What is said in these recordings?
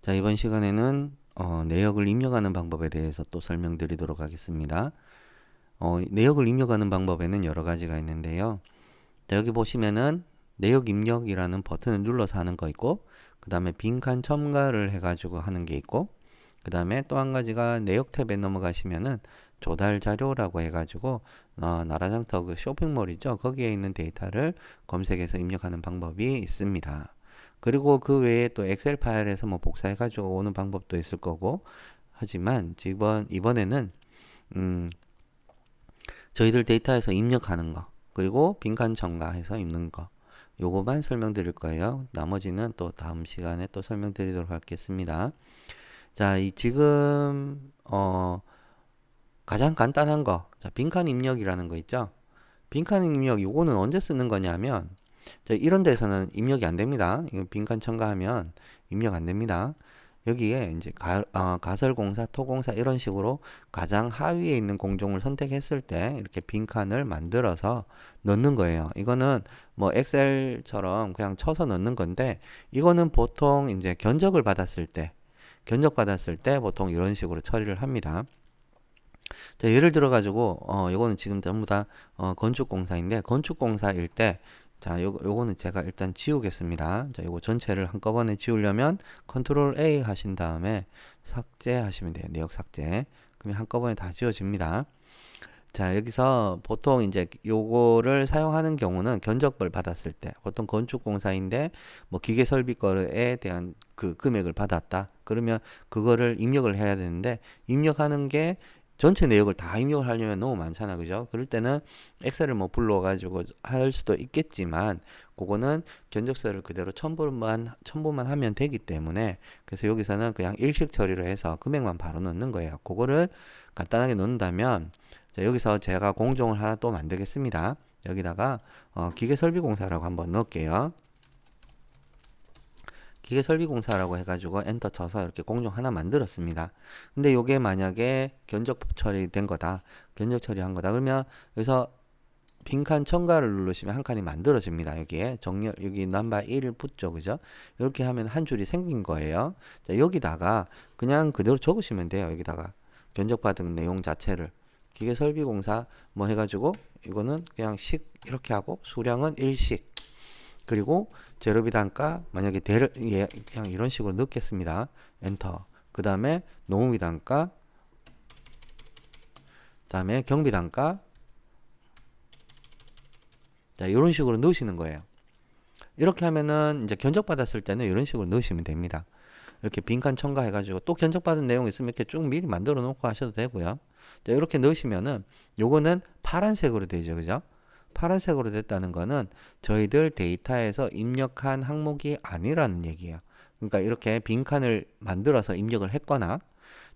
자, 이번 시간에는 내역을 입력하는 방법에 대해서 또 설명드리도록 하겠습니다. 내역을 입력하는 방법에는 여러 가지가 있는데요. 자, 여기 보시면은 내역 입력이라는 버튼을 눌러서 하는 거 있고, 그 다음에 빈칸 첨가를 해가지고 하는 게 있고, 그 다음에 또 한 가지가 내역 탭에 넘어가시면은 조달 자료라고 해가지고 나라장터 그 쇼핑몰이죠. 거기에 있는 데이터를 검색해서 입력하는 방법이 있습니다. 그리고 그 외에 또 엑셀 파일에서 뭐 복사해 가지고 오는 방법도 있을 거고, 하지만 이번에는 음, 저희들 데이터에서 입력하는 거, 그리고 빈칸 첨가해서 입는 거, 요거만 설명드릴 거예요. 나머지는 또 다음 시간에 또 설명드리도록 하겠습니다. 자, 지금 가장 간단한 거, 자, 빈칸 입력이라는 거 있죠. 빈칸 입력 요거는 언제 쓰는 거냐면, 자, 이런 데서는 입력이 안 됩니다. 이거 빈칸 첨가하면 입력 안 됩니다. 여기에 이제 가설공사, 토공사 이런 식으로 가장 하위에 있는 공종을 선택했을 때 이렇게 빈칸을 만들어서 넣는 거예요. 이거는 뭐 엑셀처럼 그냥 쳐서 넣는 건데, 이거는 보통 이제 견적받았을 때 보통 이런 식으로 처리를 합니다. 자, 예를 들어 가지고 요거는 지금 전부 다 건축공사인데, 건축공사일 때, 자, 요거는 제가 일단 지우겠습니다. 자, 요거 전체를 한꺼번에 지우려면 컨트롤 A 하신 다음에 삭제하시면 돼요. 내역 삭제. 그러면 한꺼번에 다 지워집니다. 자, 여기서 보통 이제 요거를 사용하는 경우는 견적을 받았을 때, 보통 건축공사인데 뭐 기계설비 거에 대한 그 금액을 받았다. 그러면 그거를 입력을 해야 되는데, 입력하는 게 전체 내역을 다 입력을 하려면 너무 많잖아. 그죠? 그럴 때는 엑셀을 뭐 불러가지고 할 수도 있겠지만, 그거는 견적서를 그대로 첨부만 하면 되기 때문에, 그래서 여기서는 그냥 일식 처리를 해서 금액만 바로 넣는 거예요. 그거를 간단하게 넣는다면, 자, 여기서 제가 공종을 하나 또 만들겠습니다. 여기다가 기계설비공사라고 한번 넣을게요. 기계설비공사라고 해가지고 엔터 쳐서 이렇게 공종 하나 만들었습니다. 근데 요게 만약에 견적 처리된 거다, 견적 처리한 거다, 그러면 여기서 빈칸 첨가를 누르시면 한 칸이 만들어집니다. 여기에 여기 넘버 1 붙죠, 그죠? 이렇게 하면 한 줄이 생긴 거예요. 자, 여기다가 그냥 그대로 적으시면 돼요. 여기다가 견적받은 내용 자체를 기계설비공사 뭐 해가지고, 이거는 그냥 식 이렇게 하고, 수량은 일식, 그리고 재료비 단가 만약에 그냥 이런 식으로 넣겠습니다. 엔터. 그 다음에 노무비 단가, 그 다음에 경비 단가. 자, 이런 식으로 넣으시는 거예요. 이렇게 하면은 이제 견적받았을 때는 이런 식으로 넣으시면 됩니다. 이렇게 빈칸 첨가해가지고 또 견적받은 내용 있으면 이렇게 쭉 미리 만들어 놓고 하셔도 되고요. 자, 이렇게 넣으시면은 요거는 파란색으로 되죠. 그죠? 파란색으로 됐다는 거는 저희들 데이터에서 입력한 항목이 아니라는 얘기예요. 그러니까 이렇게 빈칸을 만들어서 입력을 했거나,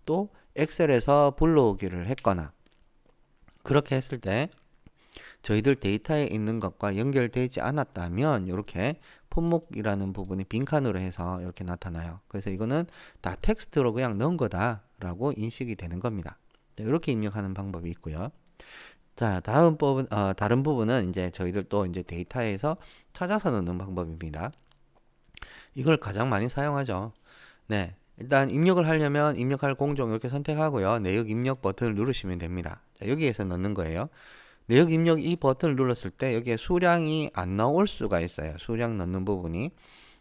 또 엑셀에서 불러오기를 했거나, 그렇게 했을 때 저희들 데이터에 있는 것과 연결되지 않았다면 이렇게 품목이라는 부분이 빈칸으로 해서 이렇게 나타나요. 그래서 이거는 다 텍스트로 그냥 넣은 거다라고 인식이 되는 겁니다. 이렇게 입력하는 방법이 있고요. 자, 다른 부분은 이제 저희들 또 이제 데이터에서 찾아서 넣는 방법입니다. 이걸 가장 많이 사용하죠. 네. 일단 입력을 하려면 입력할 공정 이렇게 선택하고요. 내역 입력 버튼을 누르시면 됩니다. 자, 여기에서 넣는 거예요. 내역 입력 이 버튼을 눌렀을 때 여기에 수량이 안 나올 수가 있어요. 수량 넣는 부분이.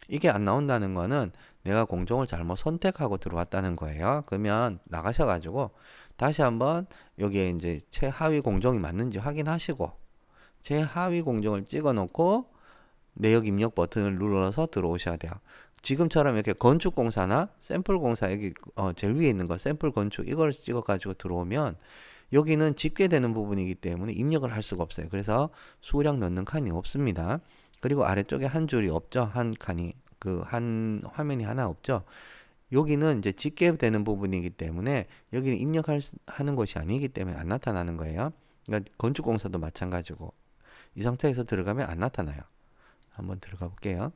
이게 안 나온다는 거는 내가 공정을 잘못 선택하고 들어왔다는 거예요. 그러면 나가셔가지고 다시 한번 여기에 이제 최하위 공정이 맞는지 확인하시고, 최하위 공정을 찍어 놓고 내역 입력 버튼을 눌러서 들어오셔야 돼요. 지금처럼 이렇게 건축공사나 샘플공사, 여기 제일 위에 있는 거 샘플 건축 이걸 찍어 가지고 들어오면 여기는 집계되는 부분이기 때문에 입력을 할 수가 없어요. 그래서 수량 넣는 칸이 없습니다. 그리고 아래쪽에 한 줄이 없죠. 한 칸이, 그 한 화면이 하나 없죠. 여기는 이제 집계되는 부분이기 때문에 여기는 하는 것이 아니기 때문에 안 나타나는 거예요. 그러니까 건축공사도 마찬가지고 이 상태에서 들어가면 안 나타나요. 한번 들어가 볼게요.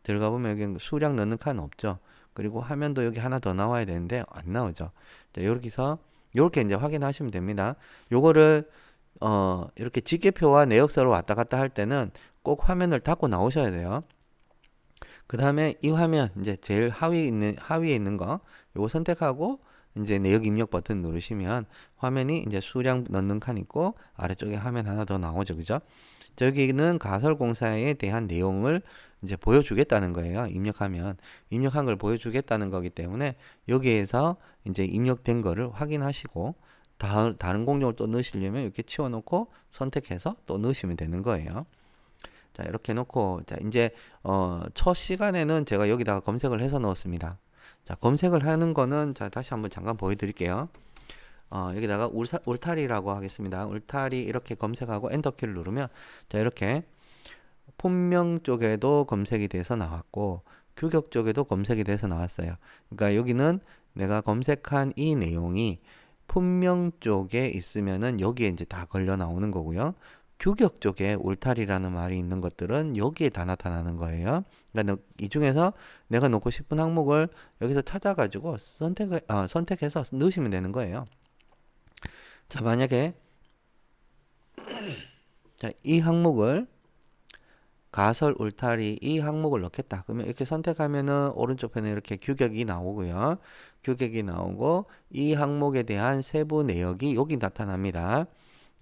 들어가 보면 여기 수량 넣는 칸 없죠. 그리고 화면도 여기 하나 더 나와야 되는데 안 나오죠. 자, 여기서 이렇게 이제 확인하시면 됩니다. 요거를 이렇게 집계표와 내역서를 왔다 갔다 할 때는 꼭 화면을 닫고 나오셔야 돼요. 그 다음에 이 화면 이제 제일 하위에 있는 거 요거 선택하고 이제 내역 입력 버튼 누르시면 화면이 이제 수량 넣는 칸 있고 아래쪽에 화면 하나 더 나오죠. 그죠? 저기는 가설공사에 대한 내용을 이제 보여주겠다는 거예요. 입력한 걸 보여주겠다는 거기 때문에 여기에서 이제 입력된 거를 확인하시고 다른 공룡을 또 넣으시려면 이렇게 치워놓고 선택해서 또 넣으시면 되는 거예요. 자, 이렇게 놓고, 자, 이제, 첫 시간에는 제가 여기다가 검색을 해서 넣었습니다. 자, 검색을 하는 거는, 자, 다시 한번 잠깐 보여드릴게요. 여기다가 울타리라고 하겠습니다. 울타리 이렇게 검색하고 엔터키를 누르면, 자, 이렇게 본명 쪽에도 검색이 돼서 나왔고, 규격 쪽에도 검색이 돼서 나왔어요. 그러니까 여기는 내가 검색한 이 내용이 본명 쪽에 있으면은 여기에 이제 다 걸려 나오는 거고요. 규격 쪽에 울타리라는 말이 있는 것들은 여기에 다 나타나는 거예요. 그러니까 이 중에서 내가 넣고 싶은 항목을 여기서 찾아가지고 선택해서 넣으시면 되는 거예요. 자, 만약에 자, 이 항목을 가설 울타리 이 항목을 넣겠다. 그러면 이렇게 선택하면은 오른쪽 편에 이렇게 규격이 나오고요. 규격이 나오고 이 항목에 대한 세부 내역이 여기 나타납니다.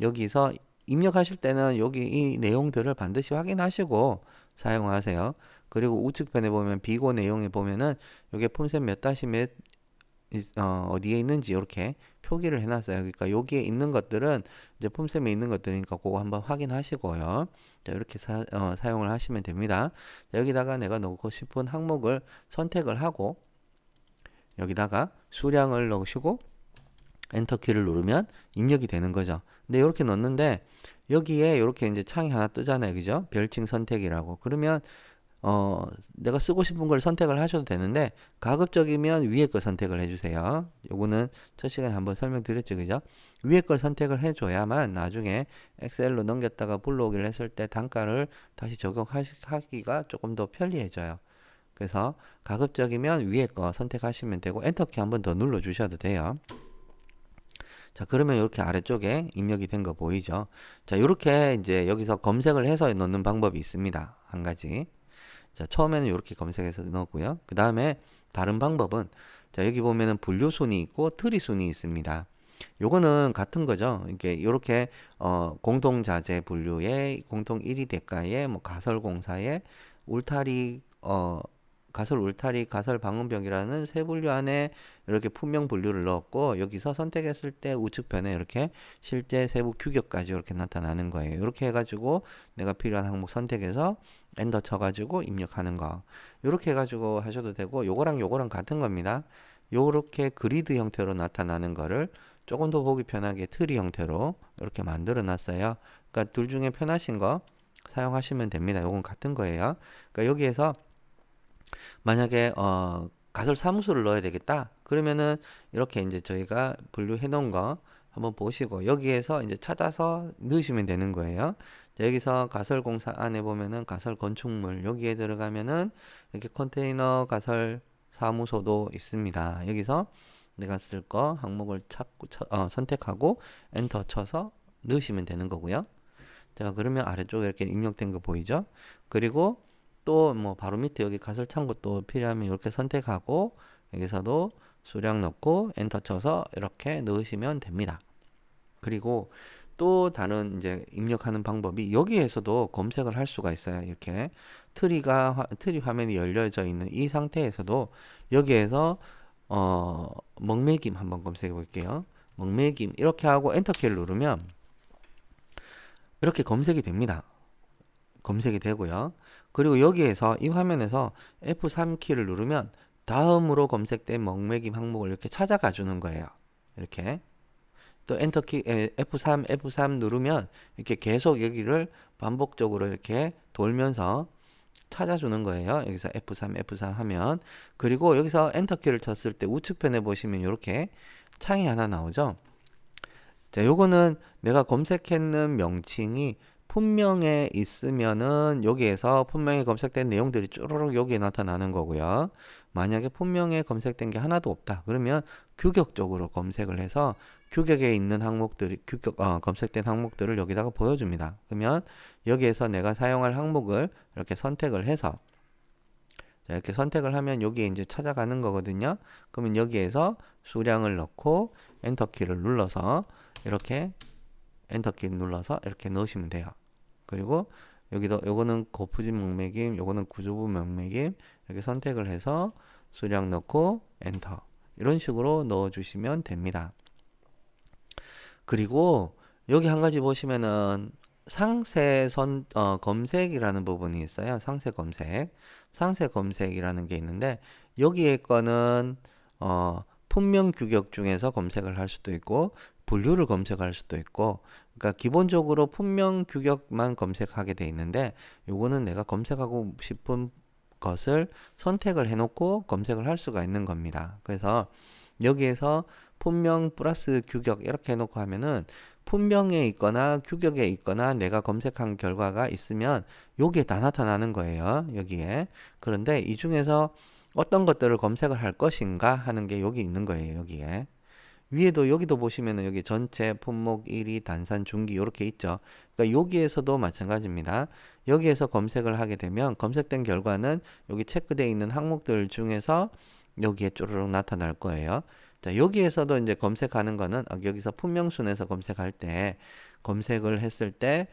여기서 입력하실 때는 여기 이 내용들을 반드시 확인하시고 사용하세요. 그리고 우측편에 보면 비고 내용에 보면은 여기 폼셋 몇 다시 몇 어디에 있는지 이렇게 표기를 해놨어요. 그러니까 여기에 있는 것들은 이제 폼셈에 있는 것들이니까 그거 한번 확인하시고요. 자, 이렇게 사용을 하시면 됩니다. 자, 여기다가 내가 넣고 싶은 항목을 선택을 하고 여기다가 수량을 넣으시고 엔터키를 누르면 입력이 되는 거죠. 근데 이렇게 넣는데 여기에 이렇게 이제 창이 하나 뜨잖아요. 그죠? 별칭 선택이라고. 그러면 내가 쓰고 싶은 걸 선택을 하셔도 되는데 가급적이면 위에 거 선택을 해주세요. 요거는 첫 시간에 한번 설명드렸죠. 그죠? 위에 걸 선택을 해줘야만 나중에 엑셀로 넘겼다가 불러오기를 했을 때 단가를 다시 적용하기가 조금 더 편리해져요. 그래서 가급적이면 위에 거 선택하시면 되고 엔터키 한번 더 눌러 주셔도 돼요. 자, 그러면 이렇게 아래쪽에 입력이 된 거 보이죠? 자, 이렇게 이제 여기서 검색을 해서 넣는 방법이 있습니다. 한 가지. 자, 처음에는 이렇게 검색해서 넣었고요. 그 다음에 다른 방법은 자, 여기 보면은 분류 순위 있고 트리 순위 있습니다. 요거는 같은 거죠. 이렇게 공동 자재 분류에 공동 1위 대가에 뭐 가설 공사에 울타리 가설 울타리 가설 방음벽이라는 세 분류 안에 이렇게 품명 분류를 넣었고 여기서 선택했을 때 우측편에 이렇게 실제 세부 규격까지 이렇게 나타나는 거예요. 이렇게 해가지고 내가 필요한 항목 선택해서 엔터 쳐가지고 입력하는 거 이렇게 해가지고 하셔도 되고 요거랑 같은 겁니다. 요렇게 그리드 형태로 나타나는 거를 조금 더 보기 편하게 트리 형태로 이렇게 만들어 놨어요. 그러니까 둘 중에 편하신 거 사용하시면 됩니다. 요건 같은 거예요. 그러니까 여기에서 만약에 가설 사무소를 넣어야 되겠다. 그러면은 이렇게 이제 저희가 분류해 놓은 거 한번 보시고 여기에서 이제 찾아서 넣으시면 되는 거예요. 자, 여기서 가설 공사 안에 보면은 가설 건축물 여기에 들어가면은 이렇게 컨테이너 가설 사무소도 있습니다. 여기서 내가 쓸 거 항목을 선택하고 엔터 쳐서 넣으시면 되는 거고요. 자, 그러면 아래쪽에 이렇게 입력된 거 보이죠? 그리고 또 뭐 바로 밑에 여기 가설 창고 또 필요하면 이렇게 선택하고 여기서도 수량 넣고 엔터 쳐서 이렇게 넣으시면 됩니다. 그리고 또 다른 이제 입력하는 방법이 여기에서도 검색을 할 수가 있어요. 이렇게 트리 화면이 열려져 있는 이 상태에서도 여기에서 먹매김 한번 검색해 볼게요. 먹매김 이렇게 하고 엔터키를 누르면 이렇게 검색이 됩니다. 검색이 되고요. 그리고 여기에서 이 화면에서 F3 키를 누르면 다음으로 검색된 먹매김 항목을 이렇게 찾아가 주는 거예요. 이렇게 또 엔터키 F3 누르면 이렇게 계속 여기를 반복적으로 이렇게 돌면서 찾아주는 거예요. 여기서 F3 하면 그리고 여기서 엔터키를 쳤을 때 우측편에 보시면 이렇게 창이 하나 나오죠. 자, 요거는 내가 검색했는 명칭이 품명에 있으면은 여기에서 품명에 검색된 내용들이 쭈루룩 여기에 나타나는 거고요. 만약에 품명에 검색된 게 하나도 없다. 그러면 규격적으로 검색을 해서 규격에 있는 검색된 항목들을 여기다가 보여줍니다. 그러면 여기에서 내가 사용할 항목을 이렇게 선택을 해서 자, 이렇게 선택을 하면 여기에 이제 찾아가는 거거든요. 그러면 여기에서 수량을 넣고 엔터키를 눌러서 이렇게 엔터키 눌러서 이렇게 넣으시면 돼요. 그리고 여기도 요거는 고프진 목매김, 요거는 구조부 목매김 이렇게 선택을 해서 수량 넣고 엔터 이런 식으로 넣어 주시면 됩니다. 그리고 여기 한 가지 보시면은 검색이라는 부분이 있어요. 상세 검색이라는 게 있는데 여기에 거는 품명 규격 중에서 검색을 할 수도 있고 분류를 검색할 수도 있고 그러니까 기본적으로 품명 규격만 검색하게 돼 있는데 요거는 내가 검색하고 싶은 것을 선택을 해놓고 검색을 할 수가 있는 겁니다. 그래서 여기에서 품명 플러스 규격 이렇게 해놓고 하면은 품명에 있거나 규격에 있거나 내가 검색한 결과가 있으면 여기에 다 나타나는 거예요. 여기에. 그런데 이 중에서 어떤 것들을 검색을 할 것인가 하는 게 여기 있는 거예요. 여기에. 위에도 여기도 보시면은 여기 전체, 품목, 1위, 단산, 중기 이렇게 있죠. 그러니까 여기에서도 마찬가지입니다. 여기에서 검색을 하게 되면 검색된 결과는 여기 체크되어 있는 항목들 중에서 여기에 쪼르륵 나타날 거예요. 자, 여기에서도 이제 검색하는 거는 여기서 품명순에서 검색할 때 검색을 했을 때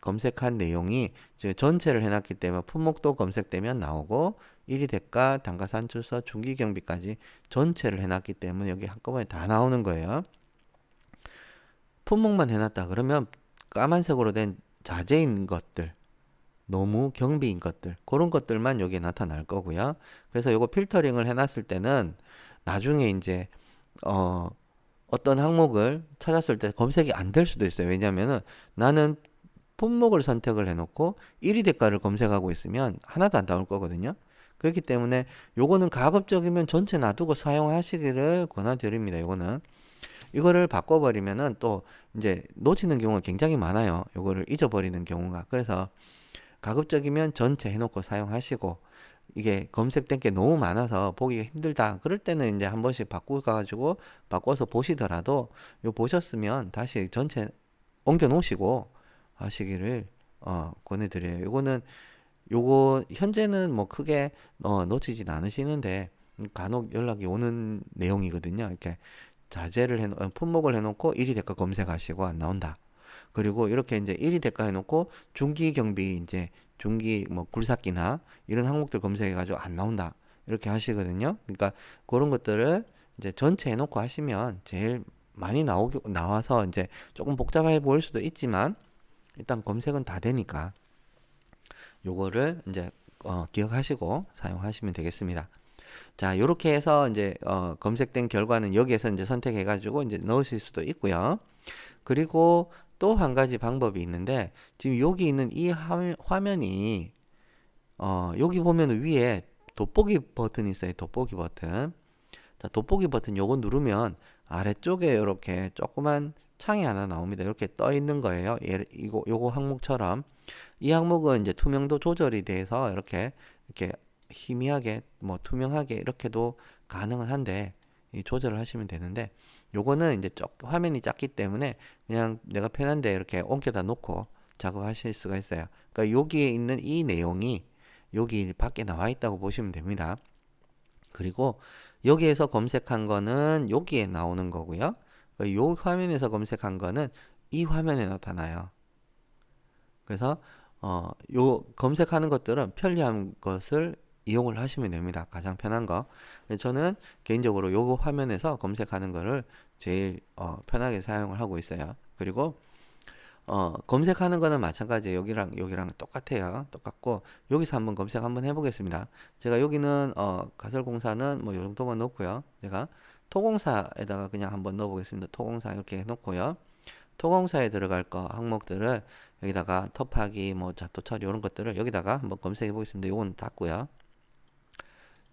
검색한 내용이 이제 전체를 해놨기 때문에 품목도 검색되면 나오고 1위 대가, 단가 산출서, 중기 경비까지 전체를 해놨기 때문에 여기 한꺼번에 다 나오는 거예요. 품목만 해놨다 그러면 까만색으로 된 자재인 것들, 너무 경비인 것들 그런 것들만 여기에 나타날 거고요. 그래서 요거 필터링을 해놨을 때는 나중에 이제 어, 어떤 항목을 찾았을 때 검색이 안 될 수도 있어요. 왜냐면은 나는 품목을 선택을 해놓고 1위 대가를 검색하고 있으면 하나도 안 나올 거거든요. 그렇기 때문에 요거는 가급적이면 전체 놔두고 사용하시기를 권해드립니다. 요거는 이거를 바꿔버리면은 또 이제 놓치는 경우가 굉장히 많아요. 요거를 잊어버리는 경우가. 그래서 가급적이면 전체 해놓고 사용하시고 이게 검색된 게 너무 많아서 보기가 힘들다. 그럴 때는 이제 한 번씩 바꿔가지고 바꿔서 보시더라도 요 보셨으면 다시 전체 옮겨 놓으시고 하시기를 권해드려요. 요거는 요거 현재는 뭐 크게 놓치진 않으시는데 간혹 연락이 오는 내용이거든요. 이렇게 품목을 해놓고 1위 대가 검색하시고 안 나온다. 그리고 이렇게 이제 1위 대가 해놓고 중기 경비 이제 중기 뭐 굴삭기나 이런 항목들 검색해가지고 안 나온다. 이렇게 하시거든요. 그러니까 그런 것들을 이제 전체 해놓고 하시면 제일 많이 나와서 이제 조금 복잡해 보일 수도 있지만 일단 검색은 다 되니까 요거를 이제 기억하시고 사용하시면 되겠습니다. 자, 요렇게 해서 이제 검색된 결과는 여기에서 이제 선택해 가지고 이제 넣으실 수도 있고요. 그리고 또 한 가지 방법이 있는데 지금 여기 있는 이 화면이 여기 보면 위에 돋보기 버튼이 있어요. 돋보기 버튼. 자, 돋보기 버튼 요거 누르면 아래쪽에 이렇게 조그만 창이 하나 나옵니다. 이렇게 떠 있는 거예요. 요거 항목처럼. 이 항목은 이제 투명도 조절이 돼서 이렇게 희미하게, 뭐 투명하게 이렇게도 가능은 한데, 이 조절을 하시면 되는데, 요거는 이제 화면이 작기 때문에 그냥 내가 편한데 이렇게 옮겨다 놓고 작업하실 수가 있어요. 그러니까 여기에 있는 이 내용이 여기 밖에 나와 있다고 보시면 됩니다. 그리고 여기에서 검색한 거는 여기에 나오는 거고요. 요 화면에서 검색한 거는 이 화면에 나타나요. 그래서 요 검색하는 것들은 편리한 것을 이용을 하시면 됩니다. 가장 편한 거. 저는 개인적으로 요 화면에서 검색하는 거를 제일 편하게 사용을 하고 있어요. 그리고 검색하는 거는 마찬가지예요. 여기랑 똑같아요. 똑같고 여기서 한번 검색 한번 해보겠습니다. 제가 여기는 가설공사는 뭐 요 정도만 넣고요. 제가 토공사에다가 그냥 한번 넣어보겠습니다. 토공사 이렇게 해놓고요. 토공사에 들어갈 거 항목들을 여기다가 터프하기, 뭐 자토 처리 이런 것들을 여기다가 한번 검색해 보겠습니다. 요건 닫고요.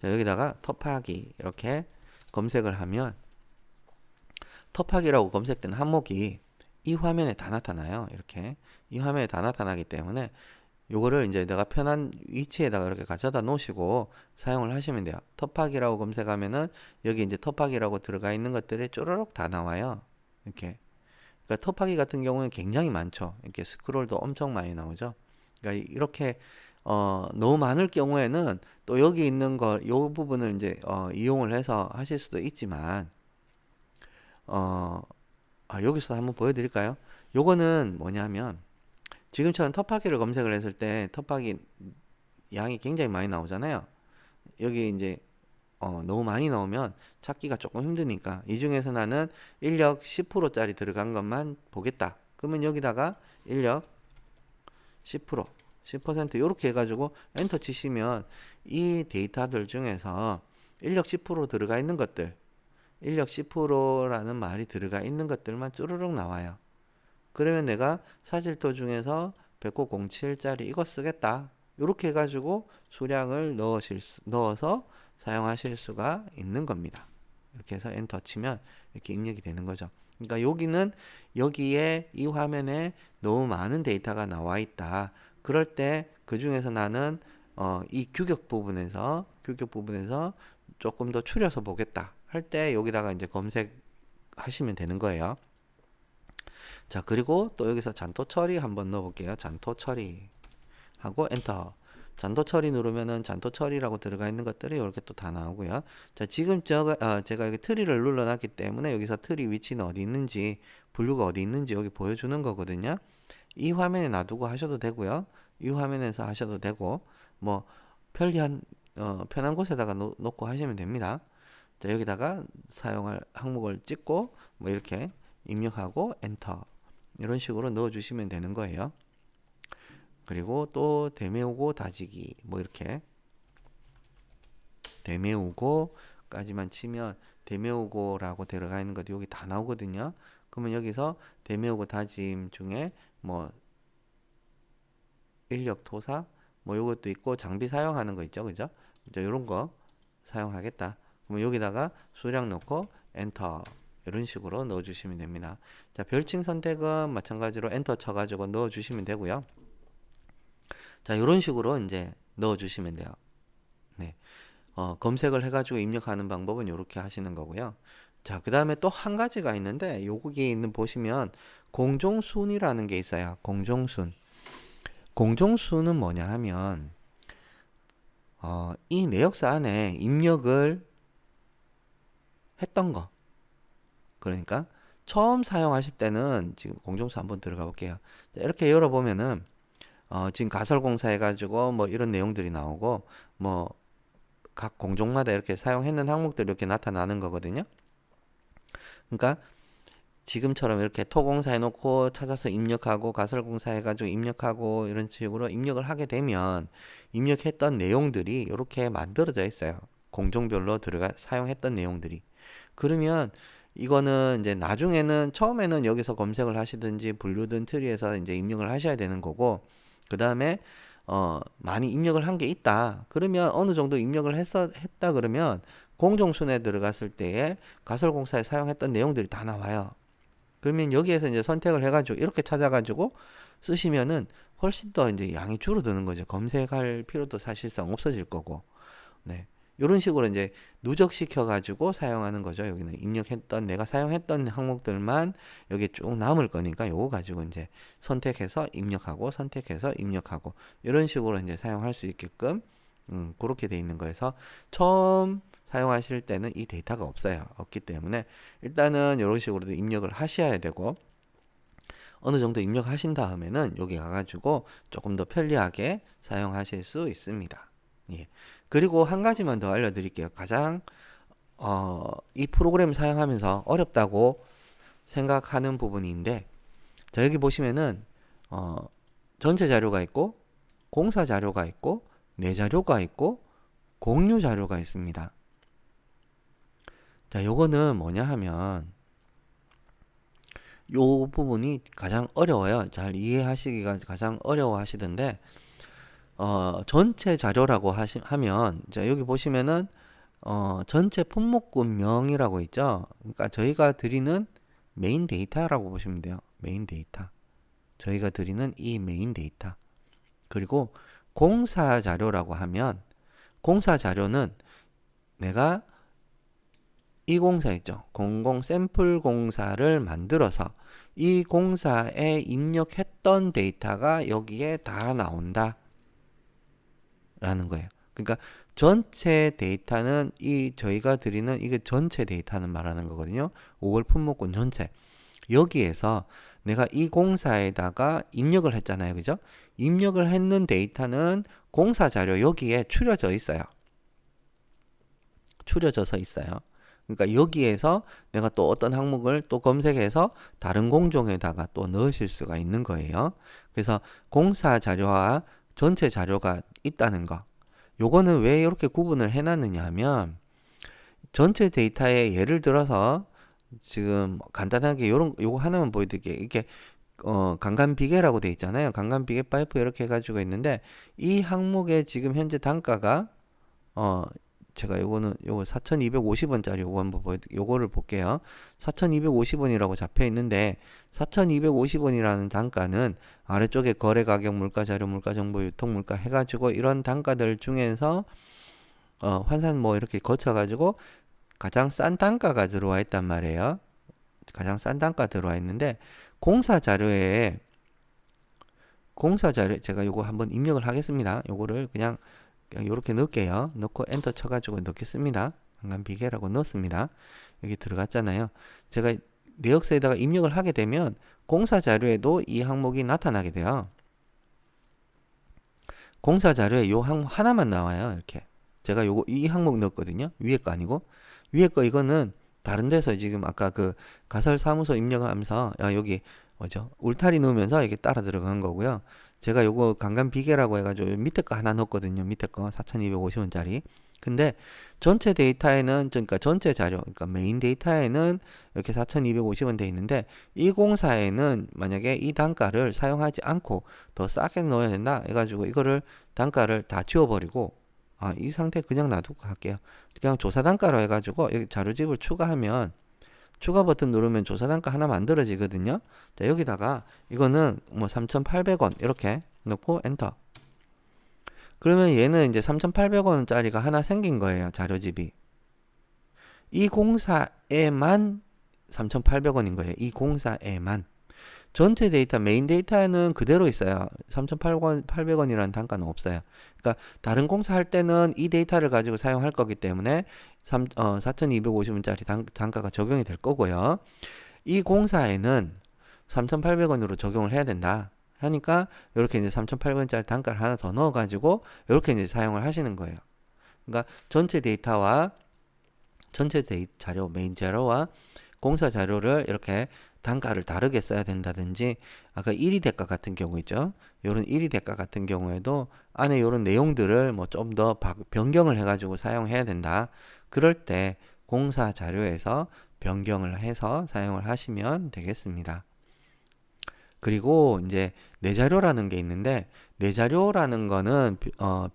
자, 여기다가 터프하기 이렇게 검색을 하면 터프하기라고 검색된 항목이 이 화면에 다 나타나요. 이렇게 이 화면에 다 나타나기 때문에 요거를 이제 내가 편한 위치에다가 이렇게 가져다 놓으시고 사용을 하시면 돼요. 터프하기라고 검색하면은 여기 이제 터프하기라고 들어가 있는 것들이 쪼르륵 다 나와요. 이렇게. 그러니까 터프하기 같은 경우는 굉장히 많죠. 이렇게 스크롤도 엄청 많이 나오죠. 그러니까 이렇게 너무 많을 경우에는 또 여기 있는 요 부분을 이제 이용을 해서 하실 수도 있지만 어, 여기서 한번 보여드릴까요? 요거는 뭐냐면 지금처럼 텃밭기를 검색을 했을 때 텃밭기 양이 굉장히 많이 나오잖아요. 여기 이제 너무 많이 넣으면 찾기가 조금 힘드니까 이 중에서 나는 인력 10%짜리 들어간 것만 보겠다. 그러면 여기다가 인력 10%, 10% 이렇게 해가지고 엔터 치시면 이 데이터들 중에서 인력 10% 들어가 있는 것들, 인력 10%라는 말이 들어가 있는 것들만 쭈르륵 나와요. 그러면 내가 사질토 중에서 10007짜리 이거 쓰겠다. 이렇게 해가지고 수량을 넣어서 사용하실 수가 있는 겁니다. 이렇게 해서 엔터 치면 이렇게 입력이 되는 거죠. 그러니까 여기는 여기에 이 화면에 너무 많은 데이터가 나와 있다. 그럴 때 그 중에서 나는 이 규격 부분에서 조금 더 추려서 보겠다. 할 때 여기다가 이제 검색하시면 되는 거예요. 자, 그리고 또 여기서 잔토 처리 한번 넣어 볼게요. 잔토 처리 하고 엔터. 잔토 처리 누르면은 잔토 처리라고 들어가 있는 것들이 이렇게 또 다 나오고요. 자, 지금 제가 여기 트리를 눌러놨기 때문에 여기서 트리 위치는 어디 있는지, 분류가 어디 있는지 여기 보여주는 거거든요. 이 화면에 놔두고 하셔도 되고요. 이 화면에서 하셔도 되고, 뭐 편한 곳에다가 놓고 하시면 됩니다. 자, 여기다가 사용할 항목을 찍고 뭐 이렇게 입력하고 엔터 이런 식으로 넣어 주시면 되는 거예요. 그리고 또 대메우고 다지기 뭐 이렇게 대메우고까지만 치면 대메우고라고 들어가 있는 것도 여기 다 나오거든요. 그러면 여기서 대메우고 다짐 중에 뭐 인력 토사 뭐 요것도 있고 장비 사용하는 거 있죠. 그죠? 이제 요런 거 사용하겠다. 그럼 여기다가 수량 넣고 엔터 이런 식으로 넣어 주시면 됩니다. 자, 별칭 선택은 마찬가지로 엔터 쳐가지고 넣어 주시면 되고요. 자, 이런 식으로 이제 넣어 주시면 돼요. 네. 검색을 해가지고 입력하는 방법은 이렇게 하시는 거고요. 자, 그 다음에 또 한 가지가 있는데, 여기 있는 보시면 공종순이라는 게 있어요. 공종순. 공종수는 뭐냐 하면 이 내역사 안에 입력을 했던 거. 그러니까 처음 사용하실 때는 지금 공종수 한번 들어가 볼게요. 이렇게 열어보면은 지금 가설공사 해가지고 뭐 이런 내용들이 나오고 뭐 각 공종마다 이렇게 사용했는 항목들이 이렇게 나타나는 거거든요. 그러니까 지금처럼 이렇게 토공사 해놓고 찾아서 입력하고 가설공사 해가지고 입력하고 이런 식으로 입력을 하게 되면 입력했던 내용들이 이렇게 만들어져 있어요. 공종별로 사용했던 내용들이. 그러면 이거는 이제 나중에는 처음에는 여기서 검색을 하시든지 분류든 트리에서 이제 입력을 하셔야 되는 거고 그 다음에 많이 입력을 한 게 있다. 그러면 어느 정도 입력을 했다 그러면 공정순에 들어갔을 때에 가설공사에 사용했던 내용들이 다 나와요. 그러면 여기에서 이제 선택을 해가지고 이렇게 찾아가지고 쓰시면은 훨씬 더 이제 양이 줄어드는 거죠. 검색할 필요도 사실상 없어질 거고. 네. 이런 식으로 이제 누적시켜 가지고 사용하는 거죠. 여기는 내가 사용했던 항목들만 여기 쭉 남을 거니까 요거 가지고 이제 선택해서 입력하고 이런 식으로 이제 사용할 수 있게끔 그렇게 돼 있는 거여서 처음 사용하실 때는 이 데이터가 없기 때문에 일단은 이런 식으로도 입력을 하셔야 되고 어느 정도 입력하신 다음에는 여기 가가지고 조금 더 편리하게 사용하실 수 있습니다. 예. 그리고 한 가지만 더 알려드릴게요. 가장 이 프로그램 사용하면서 어렵다고 생각하는 부분인데 자, 여기 보시면은 전체 자료가 있고 공사 자료가 있고 내 자료가 있고 공유 자료가 있습니다. 자, 요거는 뭐냐 하면 요 부분이 가장 어려워요. 잘 이해하시기가 가장 어려워 하시던데 전체 자료라고 하면 자, 여기 보시면은 전체 품목군명이라고 있죠. 그러니까 저희가 드리는 메인 데이터라고 보시면 돼요. 메인 데이터. 저희가 드리는 이 메인 데이터. 그리고 공사 자료라고 하면 공사 자료는 내가 이 공사 있죠. 공공 샘플 공사를 만들어서 이 공사에 입력했던 데이터가 여기에 다 나온다. 라는 거예요. 그러니까 전체 데이터는 저희가 드리는 이게 전체 데이터는 말하는 거거든요. 5월 품목군 전체. 여기에서 내가 이 공사에다가 입력을 했잖아요. 그죠? 입력을 했는 데이터는 공사 자료 여기에 추려져 있어요. 추려져서 있어요. 그러니까 여기에서 내가 또 어떤 항목을 또 검색해서 다른 공종에다가 또 넣으실 수가 있는 거예요. 그래서 공사 자료와 전체 자료가 있다는 거. 요거는 왜 이렇게 구분을 해놨느냐 하면 전체 데이터에 예를 들어서 지금 간단하게 요거 하나만 보여드릴게요. 이게 강간비계라고 돼 있잖아요. 강간비계 파이프 이렇게 해가지고 있는데 이 항목의 지금 현재 단가가 제가 요거 4,250원짜리 요거 한번 요거를 볼게요. 4,250원이라고 잡혀 있는데 4,250원이라는 단가는 아래쪽에 거래 가격, 물가 자료, 물가 정보, 유통 물가 해가지고 이런 단가들 중에서 환산 뭐 이렇게 거쳐가지고 가장 싼 단가가 들어와 있단 말이에요. 가장 싼 단가 들어와 있는데 공사 자료에 제가 요거 한번 입력을 하겠습니다. 요거를 그냥 이렇게 넣을게요. 넣고 엔터 쳐가지고 넣겠습니다. 강간 비계라고 넣었습니다. 여기 들어갔잖아요. 제가 내역서에다가 입력을 하게 되면 공사 자료에도 이 항목이 나타나게 돼요. 공사 자료에 요 항목 하나만 나와요. 이렇게 제가 이 항목 넣었거든요. 위에 거 아니고 위에 거 이거는 다른 데서 지금 아까 그 가설 사무소 입력을 하면서 여기 뭐죠? 울타리 넣으면서 이게 따라 들어간 거고요. 제가 요거 강간 비계라고 해가지고 밑에 거 하나 넣었거든요. 밑에 거 4,250원짜리. 근데 전체 데이터에는 그러니까 전체 자료, 그러니까 메인 데이터에는 이렇게 4,250원 돼 있는데 이 공사에는 만약에 이 단가를 사용하지 않고 더 싸게 넣어야 된다 해가지고 이거를 단가를 다 지워버리고 이 상태 그냥 놔두고 갈게요. 그냥 조사 단가로 해가지고 여기 자료집을 추가하면 추가 버튼 누르면 조사 단가 하나 만들어지거든요. 자, 여기다가 이거는 뭐 3,800원 이렇게 넣고 엔터. 그러면 얘는 이제 3,800원짜리가 하나 생긴 거예요. 자료집이. 이 공사에만 3,800원인 거예요. 이 공사에만. 전체 데이터, 메인 데이터는 그대로 있어요. 3,800원이라는 단가는 없어요. 그러니까 다른 공사 할 때는 이 데이터를 가지고 사용할 거기 때문에 4,250원짜리 단가가 적용이 될 거고요. 이 공사에는 3,800원으로 적용을 해야 된다. 하니까 이렇게 이제 3,800원짜리 단가를 하나 더 넣어가지고 이렇게 이제 사용을 하시는 거예요. 그러니까 전체 데이터와 자료, 메인 자료와 공사 자료를 이렇게 단가를 다르게 써야 된다든지 아까 1위 대가 같은 경우 있죠. 요런 1위 대가 같은 경우에도 안에 요런 내용들을 뭐 좀 더 변경을 해가지고 사용해야 된다. 그럴 때 공사 자료에서 변경을 해서 사용을 하시면 되겠습니다. 그리고 이제 내자료라는 게 있는데 내자료라는 거는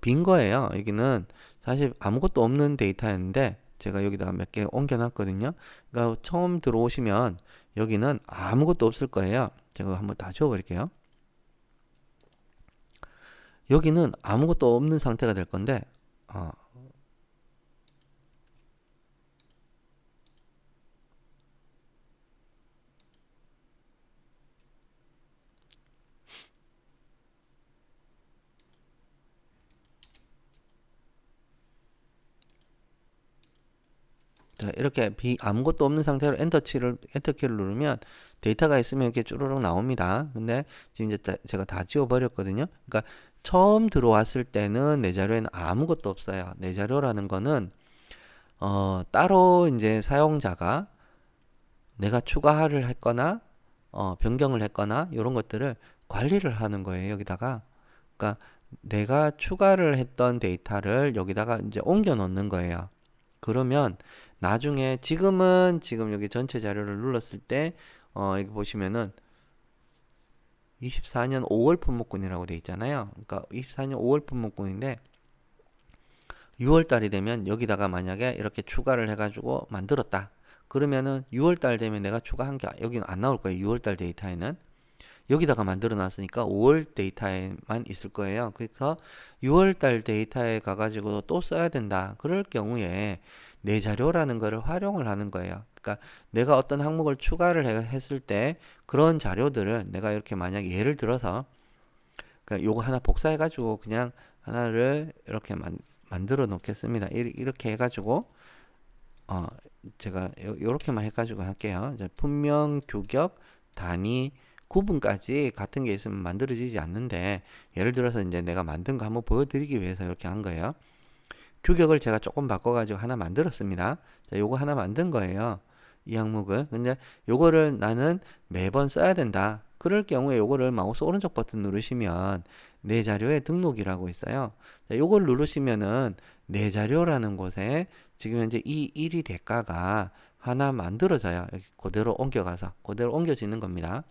빈 거예요. 여기는 사실 아무것도 없는 데이터였는데 제가 여기다가 몇 개 옮겨 놨거든요. 그러니까 처음 들어오시면 여기는 아무것도 없을 거예요. 제가 한번 다 지워버릴게요. 여기는 아무것도 없는 상태가 될 건데 자, 이렇게 아무것도 없는 상태로 엔터키를 누르면 데이터가 있으면 이렇게 쭈루룩 나옵니다. 근데 지금 이제 제가 다 지워버렸거든요. 그러니까 처음 들어왔을 때는 내 자료에는 아무것도 없어요. 내 자료라는 거는 따로 이제 사용자가 내가 추가를 했거나 변경을 했거나 이런 것들을 관리를 하는 거예요. 여기다가 그러니까 내가 추가를 했던 데이터를 여기다가 이제 옮겨 놓는 거예요. 그러면 나중에 지금 여기 전체 자료를 눌렀을 때 여기 보시면은 24년 5월 품목군이라고 돼 있잖아요. 그러니까 24년 5월 품목군인데 6월 달이 되면 여기다가 만약에 이렇게 추가를 해가지고 만들었다. 그러면은 6월 달 되면 내가 추가한 게 여기는 안 나올 거예요. 6월 달 데이터에는. 여기다가 만들어 놨으니까 5월 데이터에만 있을 거예요. 그래서 6월 달 데이터에 가가지고 또 써야 된다. 그럴 경우에 내 자료라는 거를 활용을 하는 거예요. 그러니까 내가 어떤 항목을 추가를 했을 때 그런 자료들을 내가 이렇게 만약 예를 들어서 그러니까 요거 하나 복사해 가지고 그냥 하나를 이렇게 만들어 놓겠습니다. 이렇게 해가지고 제가 요렇게만 해가지고 할게요. 이제 분명, 규격, 단위, 구분까지 같은 게 있으면 만들어지지 않는데, 예를 들어서 이제 내가 만든 거 한번 보여드리기 위해서 이렇게 한 거예요. 규격을 제가 조금 바꿔가지고 하나 만들었습니다. 자, 요거 하나 만든 거예요. 이 항목을. 근데 요거를 나는 매번 써야 된다. 그럴 경우에 요거를 마우스 오른쪽 버튼 누르시면 내 자료에 등록이라고 있어요. 자, 요걸 누르시면은 내 자료라는 곳에 지금 현재 이 1위 대가가 하나 만들어져요. 여기 그대로 옮겨가서 그대로 옮겨지는 겁니다.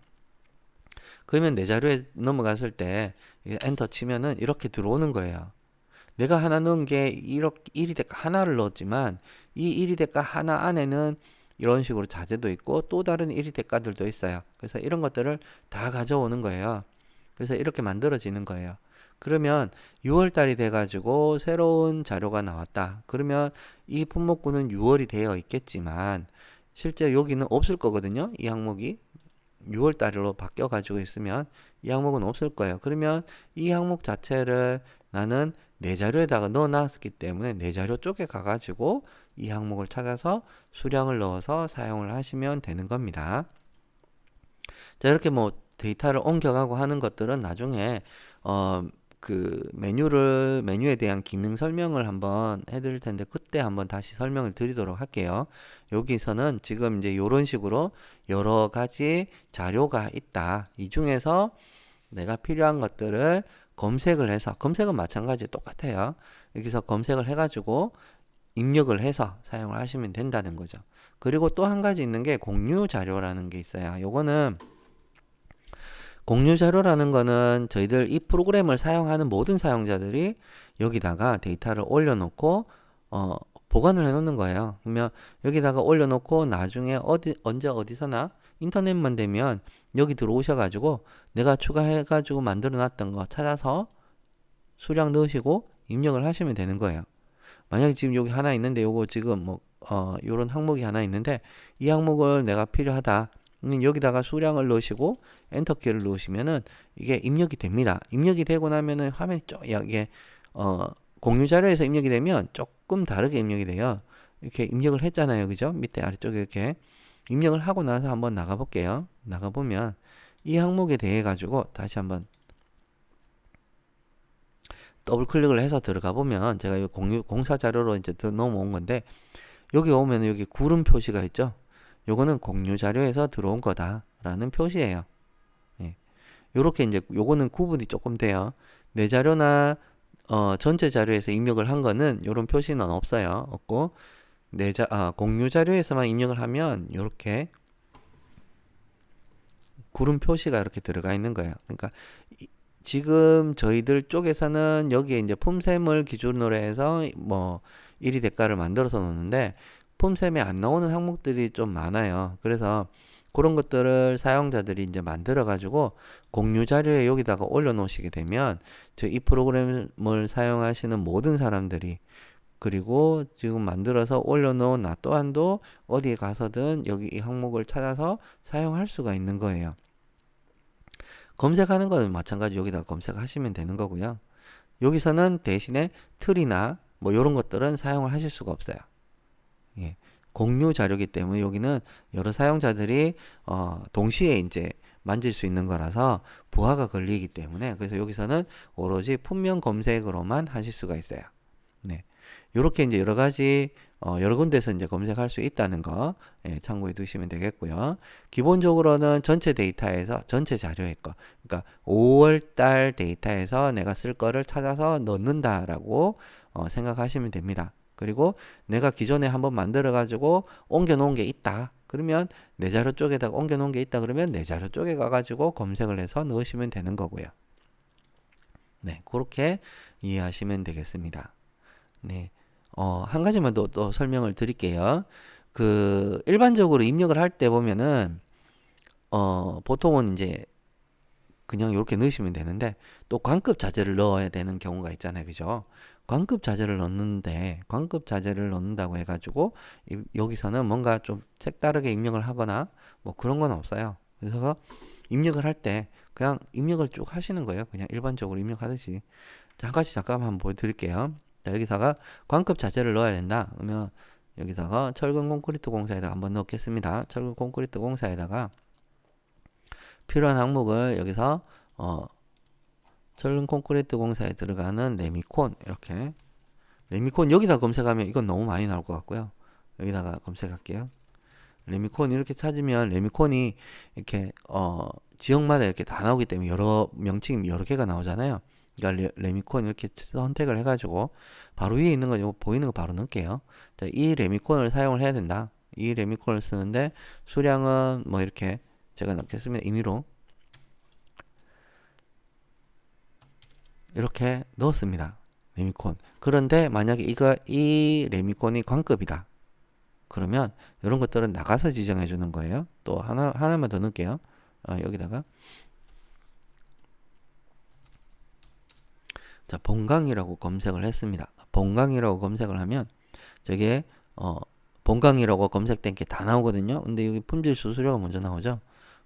그러면 내 자료에 넘어갔을 때 엔터 치면은 이렇게 들어오는 거예요. 내가 하나 넣은 게 1위 대가 하나를 넣었지만 이 1위 대가 하나 안에는 이런 식으로 자재도 있고 또 다른 1위 대가들도 있어요. 그래서 이런 것들을 다 가져오는 거예요. 그래서 이렇게 만들어지는 거예요. 그러면 6월 달이 돼가지고 새로운 자료가 나왔다. 그러면 이 품목군은 6월이 되어 있겠지만 실제 여기는 없을 거거든요. 이 항목이 6월 달로 바뀌어 가지고 있으면 이 항목은 없을 거예요. 그러면 이 항목 자체를 나는 내 자료에다가 넣어 놨기 때문에 내 자료 쪽에 가가지고 이 항목을 찾아서 수량을 넣어서 사용을 하시면 되는 겁니다. 자, 이렇게 뭐 데이터를 옮겨가고 하는 것들은 나중에 그 메뉴에 대한 기능 설명을 한번 해드릴 텐데 그때 한번 다시 설명을 드리도록 할게요. 여기서는 지금 이제 이런 식으로 여러 가지 자료가 있다. 이 중에서 내가 필요한 것들을 검색을 해서, 검색은 마찬가지 똑같아요. 여기서 검색을 해가지고 입력을 해서 사용을 하시면 된다는 거죠. 그리고 또 한 가지 있는 게 공유 자료라는 게 있어요. 요거는 공유 자료라는 거는 저희들 이 프로그램을 사용하는 모든 사용자들이 여기다가 데이터를 올려놓고 보관을 해 놓는 거예요. 그러면 여기다가 올려놓고 나중에 언제 어디서나 인터넷만 되면 여기 들어오셔가지고 내가 추가해가지고 만들어 놨던 거 찾아서 수량 넣으시고 입력을 하시면 되는 거예요. 만약에 지금 여기 하나 있는데 요거 지금 뭐 요런 항목이 하나 있는데 이 항목을 내가 필요하다. 여기다가 수량을 넣으시고 엔터키를 누르시면은 이게 입력이 됩니다. 입력이 되고 나면은 화면이 이게 공유 자료에서 입력이 되면 조금 다르게 입력이 돼요. 이렇게 입력을 했잖아요. 그죠? 밑에 아래쪽에 이렇게 입력을 하고 나서 한번 나가 볼게요. 나가 보면 이 항목에 대해 가지고 다시 한번 더블 클릭을 해서 들어가 보면 제가 이 공사 자료로 이제 넘어온 건데 여기 오면 여기 구름 표시가 있죠. 요거는 공유 자료에서 들어온 거다라는 표시예요. 예. 요렇게 이제 요거는 구분이 조금 돼요. 내 자료나 전체 자료에서 입력을 한 거는 요런 표시는 없어요. 없고 공유 자료에서만 입력을 하면 요렇게 구름 표시가 이렇게 들어가 있는 거예요. 그러니까 지금 저희들 쪽에서는 여기에 이제 품셈을 기준으로 해서 뭐 1위 대가를 만들어서 놓는데 품셈에 안 나오는 항목들이 좀 많아요. 그래서 그런 것들을 사용자들이 이제 만들어 가지고 공유 자료에 여기다가 올려 놓으시게 되면 저 이 프로그램을 사용하시는 모든 사람들이 그리고 지금 만들어서 올려 놓은 나 또한도 어디에 가서든 여기 이 항목을 찾아서 사용할 수가 있는 거예요. 검색하는 거는 마찬가지 여기다 검색하시면 되는 거고요. 여기서는 대신에 틀이나 뭐 이런 것들은 사용을 하실 수가 없어요. 예. 공유 자료이기 때문에 여기는 여러 사용자들이 동시에 이제 만질 수 있는 거라서 부하가 걸리기 때문에 그래서 여기서는 오로지 품명 검색으로만 하실 수가 있어요. 네. 요렇게 이제 여러 가지 여러 군데서 이제 검색할 수 있다는 거 참고해 두시면 되겠고요. 기본적으로는 전체 데이터에서 전체 자료의 거, 그러니까 5월 달 데이터에서 내가 쓸 거를 찾아서 넣는다라고 생각하시면 됩니다. 그리고 내가 기존에 한번 만들어 가지고 옮겨 놓은 게 있다. 그러면 내 자료 쪽에다가 옮겨 놓은 게 있다. 그러면 내 자료 쪽에 가가지고 검색을 해서 넣으시면 되는 거고요. 네, 그렇게 이해하시면 되겠습니다. 네. 한 가지만 또 설명을 드릴게요. 그, 일반적으로 입력을 할 때 보면은, 보통은 이제 그냥 이렇게 넣으시면 되는데, 또 광급 자재를 넣어야 되는 경우가 있잖아요. 그죠? 광급 자재를 넣는데, 광급 자재를 넣는다고 해가지고, 여기서는 뭔가 좀 색다르게 입력을 하거나, 뭐 그런 건 없어요. 그래서 입력을 할 때, 그냥 입력을 쭉 하시는 거예요. 그냥 일반적으로 입력하듯이. 자, 한 가지 잠깐만 한번 보여드릴게요. 자, 여기다가 광급 자재를 넣어야 된다. 그러면 여기다가 철근 콘크리트 공사에다가 한번 넣겠습니다. 철근 콘크리트 공사에다가 필요한 항목을 여기서 철근 콘크리트 공사에 들어가는 레미콘, 이렇게 레미콘 여기다 검색하면 이건 너무 많이 나올 것 같고요. 여기다가 검색할게요. 레미콘 이렇게 찾으면 레미콘이 이렇게 지역마다 이렇게 다 나오기 때문에 여러 명칭이 여러 개가 나오잖아요. 그러니까 레미콘 이렇게 선택을 해가지고 바로 위에 있는 거 이거 보이는 거 바로 넣을게요. 자, 이 레미콘을 사용을 해야 된다. 이 레미콘을 쓰는데 수량은 뭐 이렇게 제가 넣겠습니다. 임의로 이렇게 넣었습니다. 레미콘. 그런데 만약에 이 레미콘이 광급이다. 그러면 이런 것들은 나가서 지정해 주는 거예요. 또 하나만 더 넣을게요. 여기다가 자, 본강이라고 검색을 했습니다. 본강이라고 검색을 하면 저게 본강이라고 검색된 게 다 나오거든요. 근데 여기 품질 수수료가 먼저 나오죠.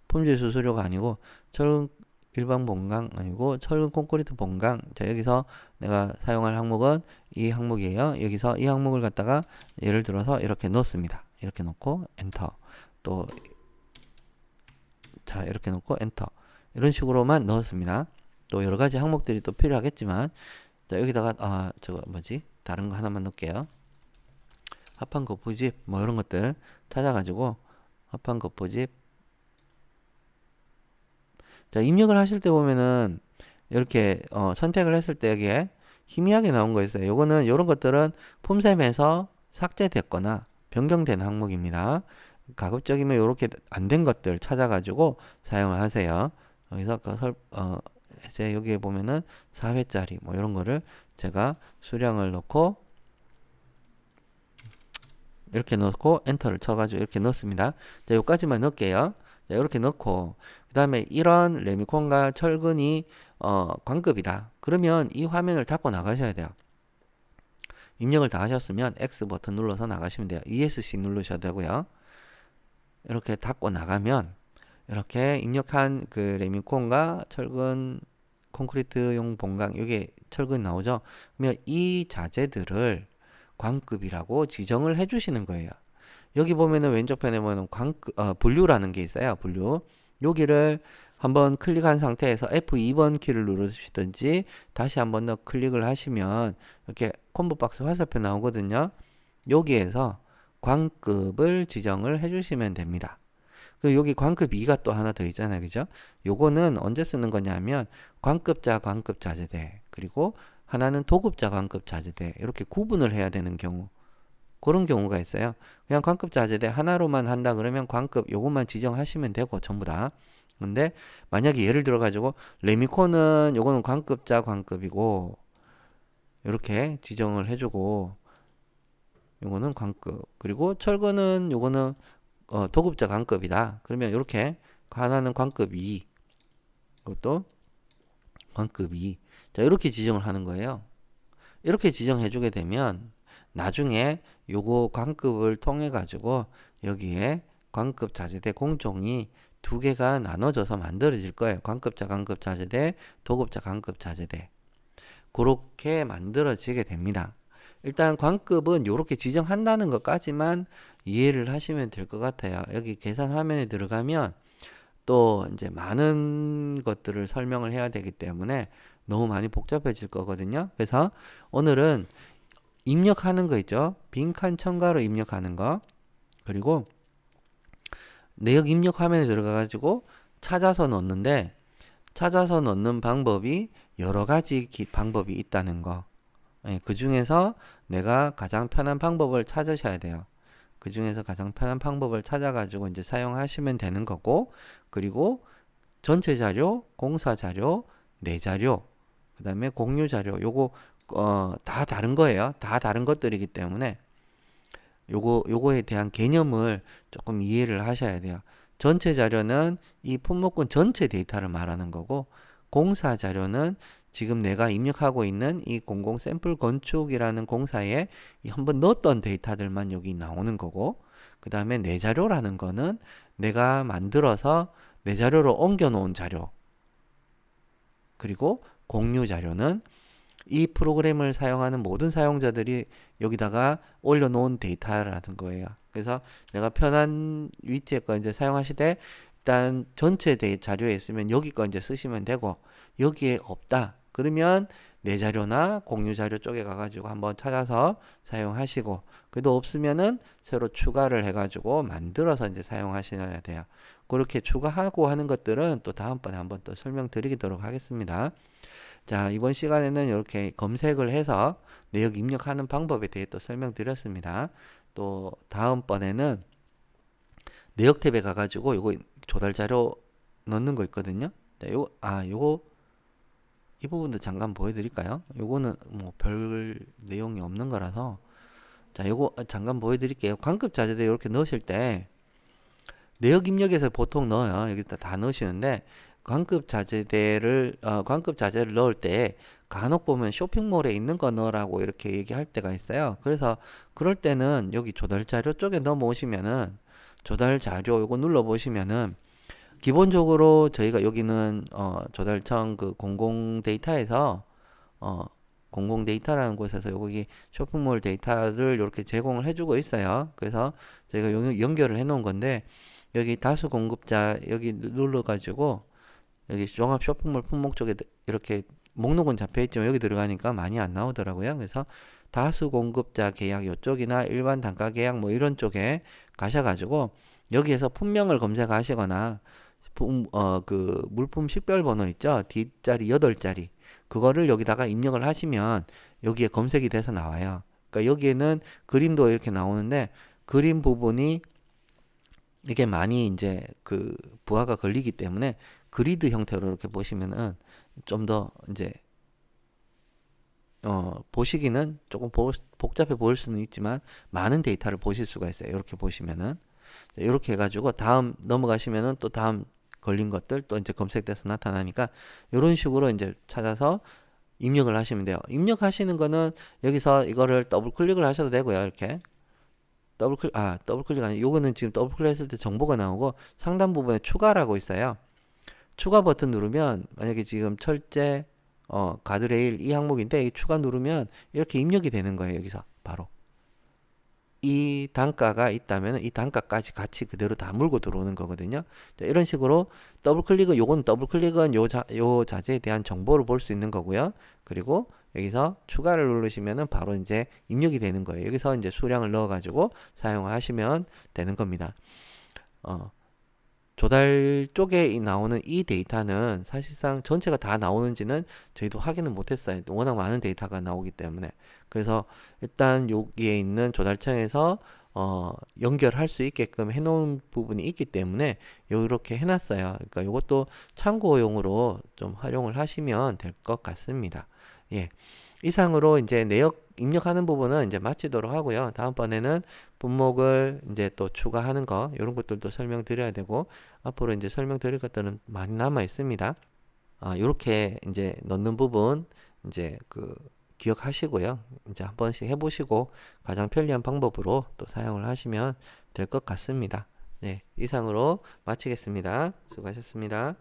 품질 수수료가 아니고 철근 일반 본강 아니고 철근 콘크리트 본강. 자, 여기서 내가 사용할 항목은 이 항목이에요. 여기서 이 항목을 갖다가 예를 들어서 이렇게 넣습니다. 이렇게 넣고 엔터. 또 자, 이렇게 넣고 엔터. 이런 식으로만 넣었습니다. 또 여러 가지 항목들이 또 필요하겠지만 자, 여기다가 저거 뭐지? 다른 거 하나만 넣을게요. 합판 거푸집 뭐 이런 것들 찾아가지고 합판 거푸집. 자, 입력을 하실 때 보면은 이렇게 선택을 했을 때 여기에 희미하게 나온 거 있어요. 요거는 요런 것들은 폼셈에서 삭제됐거나 변경된 항목입니다. 가급적이면 요렇게 안 된 것들 찾아가지고 사용을 하세요. 여기서 이제 여기에 보면은 4회짜리 뭐 이런 거를 제가 수량을 넣고 이렇게 넣고 엔터를 쳐가지고 이렇게 넣습니다. 자, 요까지만 넣을게요. 자, 이렇게 넣고 그 다음에 이런 레미콘과 철근이 광급이다. 그러면 이 화면을 닫고 나가셔야 돼요. 입력을 다 하셨으면 X 버튼 눌러서 나가시면 돼요. ESC 누르셔야 되고요. 이렇게 닫고 나가면 이렇게 입력한 그 레미콘과 철근 콘크리트용 본강 여기 철근 나오죠. 그러면 이 자재들을 광급이라고 지정을 해 주시는 거예요. 여기 보면은 왼쪽 편에 보면 분류라는 게 있어요. 분류. 여기를 한번 클릭한 상태에서 F2번 키를 누르시든지 다시 한번 더 클릭을 하시면 이렇게 콤보 박스 화살표 나오거든요. 여기에서 광급을 지정을 해주시면 됩니다. 그 여기 광급 2가 또 하나 더 있잖아요. 그죠? 요거는 언제 쓰는 거냐면 광급자 광급 자재대 그리고 하나는 도급자 광급 자재대 이렇게 구분을 해야 되는 경우 그런 경우가 있어요. 그냥 광급 자재대 하나로만 한다 그러면 광급 요것만 지정하시면 되고 전부 다. 근데 만약에 예를 들어 가지고 레미콘은 요거는 광급자 광급이고 이렇게 지정을 해주고 요거는 광급 그리고 철근은 요거는 도급자 광급이다. 그러면 이렇게 하나는 광급 2 그것도 광급 2 자 이렇게 지정을 하는 거예요. 이렇게 지정해 주게 되면 나중에 요거 광급을 통해 가지고 여기에 광급 자재대 공종이 두 개가 나눠져서 만들어질 거예요. 광급자 광급 자재대 도급자 광급 자재대 그렇게 만들어지게 됩니다. 일단 광급은 이렇게 지정한다는 것까지만 이해를 하시면 될 것 같아요. 여기 계산 화면에 들어가면 또 이제 많은 것들을 설명을 해야 되기 때문에 너무 많이 복잡해질 거거든요. 그래서 오늘은 입력하는 거 있죠. 빈칸 첨가로 입력하는 거 그리고 내역 입력 화면에 들어가 가지고 찾아서 넣는데 찾아서 넣는 방법이 여러 가지 방법이 있다는 거. 그 중에서 내가 가장 편한 방법을 찾으셔야 돼요. 그 중에서 가장 편한 방법을 찾아가지고 이제 사용하시면 되는 거고, 그리고 전체 자료, 공사 자료, 내 자료, 그 다음에 공유 자료, 요거, 다 다른 거예요. 다 다른 것들이기 때문에, 요거에 대한 개념을 조금 이해를 하셔야 돼요. 전체 자료는 이 품목군 전체 데이터를 말하는 거고, 공사 자료는 지금 내가 입력하고 있는 이 공공 샘플 건축이라는 공사에 한번 넣었던 데이터들만 여기 나오는 거고, 그 다음에 내 자료라는 거는 내가 만들어서 내 자료로 옮겨 놓은 자료, 그리고 공유 자료는 이 프로그램을 사용하는 모든 사용자들이 여기다가 올려놓은 데이터라는 거예요. 그래서 내가 편한 위치에 거 이제 사용하시되 일단 전체 자료에 있으면 여기 거 이제 쓰시면 되고 여기에 없다. 그러면 내 자료나 공유 자료 쪽에 가가지고 한번 찾아서 사용하시고 그래도 없으면은 새로 추가를 해가지고 만들어서 이제 사용하셔야 돼요. 그렇게 추가하고 하는 것들은 또 다음번에 한번 또 설명드리도록 하겠습니다. 자, 이번 시간에는 이렇게 검색을 해서 내역 입력하는 방법에 대해 또 설명드렸습니다. 또 다음번에는 내역 탭에 가가지고 요거 조달 자료 넣는 거 있거든요. 자, 요거 이 부분도 잠깐 보여드릴까요? 요거는 뭐 별 내용이 없는 거라서 자, 요거 잠깐 보여드릴게요. 관급 자재들 이렇게 넣으실 때 내역 입력에서 보통 넣어요. 여기다 다 넣으시는데 관급 자재를 넣을 때 간혹 보면 쇼핑몰에 있는 거 넣으라고 이렇게 얘기할 때가 있어요. 그래서 그럴 때는 여기 조달 자료 쪽에 넘어오시면은 조달 자료 요거 눌러 보시면은 기본적으로 저희가 여기는 조달청 그 공공 데이터에서 공공 데이터라는 곳에서 여기 쇼핑몰 데이터를 이렇게 제공을 해주고 있어요. 그래서 저희가 연결을 해 놓은 건데 여기 다수 공급자 여기 눌러 가지고 여기 종합 쇼핑몰 품목 쪽에 이렇게 목록은 잡혀 있지만 여기 들어가니까 많이 안 나오더라고요. 그래서 다수 공급자 계약 이쪽이나 일반 단가 계약 뭐 이런 쪽에 가셔가지고 여기에서 품명을 검색하시거나 그 물품 식별 번호 있죠? 뒷자리 8자리 그거를 여기다가 입력을 하시면 여기에 검색이 돼서 나와요. 그러니까 여기에는 그림도 이렇게 나오는데 그림 부분이 이게 많이 이제 그 부하가 걸리기 때문에 그리드 형태로 이렇게 보시면은 좀 더 이제 보시기는 조금 복잡해 보일 수는 있지만 많은 데이터를 보실 수가 있어요. 이렇게 보시면은 이렇게 해가지고 다음 넘어가시면은 또 다음 걸린 것들 또 이제 검색돼서 나타나니까 이런 식으로 이제 찾아서 입력을 하시면 돼요. 입력하시는 거는 여기서 이거를 더블 클릭을 하셔도 되고요. 이렇게 더블 클릭 아니 요거는 지금 더블 클릭했을 때 정보가 나오고 상단 부분에 추가라고 있어요. 추가 버튼 누르면 만약에 지금 철제 가드레일 이 항목인데 이 추가 누르면 이렇게 입력이 되는 거예요. 여기서 바로 이 단가가 있다면 이 단가까지 같이 그대로 다 물고 들어오는 거거든요. 자, 이런 식으로 요건 더블 클릭은 요 자재에 대한 정보를 볼 수 있는 거고요. 그리고 여기서 추가를 누르시면은 바로 이제 입력이 되는 거예요. 여기서 이제 수량을 넣어 가지고 사용하시면 되는 겁니다. 조달 쪽에 나오는 이 데이터는 사실상 전체가 다 나오는지는 저희도 확인을 못했어요. 워낙 많은 데이터가 나오기 때문에. 그래서 일단 여기에 있는 조달청에서 연결할 수 있게끔 해놓은 부분이 있기 때문에 이렇게 해놨어요. 그러니까 이것도 참고용으로 좀 활용을 하시면 될 것 같습니다. 예. 이상으로 이제 내역 입력하는 부분은 이제 마치도록 하고요. 다음번에는 분목을 이제 또 추가하는 거, 이런 것들도 설명드려야 되고, 앞으로 이제 설명드릴 것들은 많이 남아 있습니다. 이렇게 이제 넣는 부분, 이제 그, 기억하시고요. 이제 한 번씩 해보시고, 가장 편리한 방법으로 또 사용을 하시면 될 것 같습니다. 네, 이상으로 마치겠습니다. 수고하셨습니다.